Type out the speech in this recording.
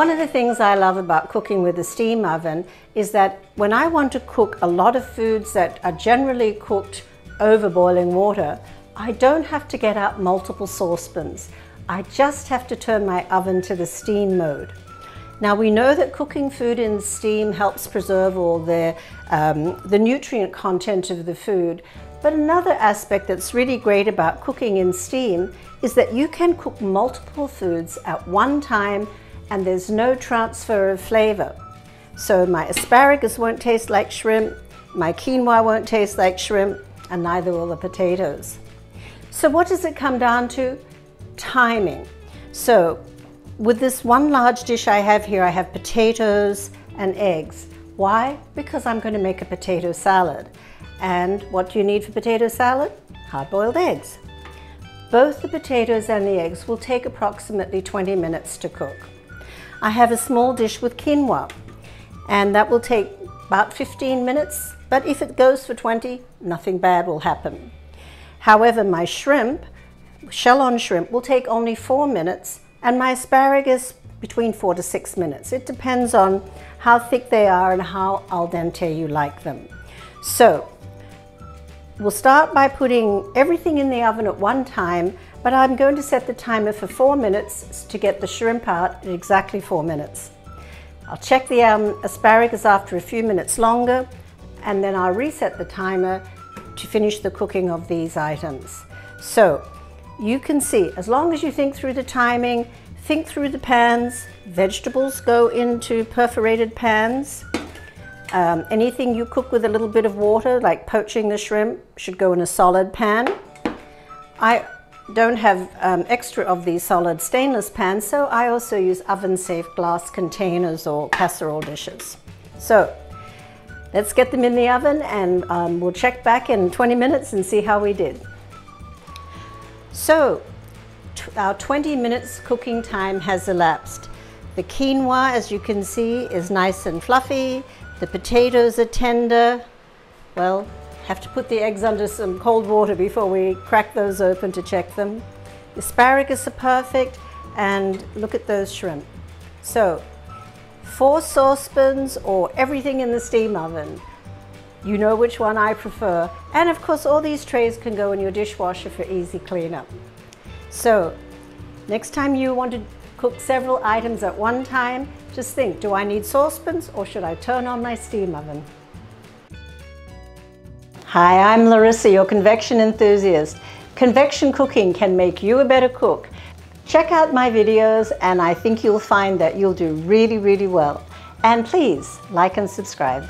One of the things I love about cooking with a steam oven is that when I want to cook a lot of foods that are generally cooked over boiling water, I don't have to get out multiple saucepans. I just have to turn my oven to the steam mode. Now we know that cooking food in steam helps preserve all the nutrient content of the food, but another aspect that's really great about cooking in steam is that you can cook multiple foods at one time and there's no transfer of flavor. So my asparagus won't taste like shrimp, my quinoa won't taste like shrimp, and neither will the potatoes. So what does it come down to? Timing. So with this one large dish I have here, I have potatoes and eggs. Why? Because I'm going to make a potato salad. And what do you need for potato salad? Hard-boiled eggs. Both the potatoes and the eggs will take approximately 20 minutes to cook. I have a small dish with quinoa, and that will take about 15 minutes, but if it goes for 20, nothing bad will happen. However, my shrimp, shell-on shrimp, will take only 4 minutes, and my asparagus between 4 to 6 minutes. It depends on how thick they are and how al dente you like them. So, we'll start by putting everything in the oven at one time, but I'm going to set the timer for 4 minutes to get the shrimp out in exactly 4 minutes. I'll check the asparagus after a few minutes longer, and then I'll reset the timer to finish the cooking of these items. So you can see, as long as you think through the timing, think through the pans, vegetables go into perforated pans. Anything you cook with a little bit of water, like poaching the shrimp, should go in a solid pan. I don't have extra of these solid stainless pans, so I also use oven-safe glass containers or casserole dishes. So let's get them in the oven, and we'll check back in 20 minutes and see how we did. So our 20 minutes cooking time has elapsed. The quinoa, as you can see, is nice and fluffy. The potatoes are tender. Well, have to put the eggs under some cold water before we crack those open to check them. The asparagus are perfect, and look at those shrimp. So 4 saucepans or everything in the steam oven. You know which one I prefer. And of course, all these trays can go in your dishwasher for easy cleanup. So next time you want to cook several items at one time, just think, do I need saucepans or should I turn on my steam oven? Hi, I'm Larissa, your convection enthusiast. Convection cooking can make you a better cook. Check out my videos and I think you'll find that you'll do really, really well. And please like and subscribe.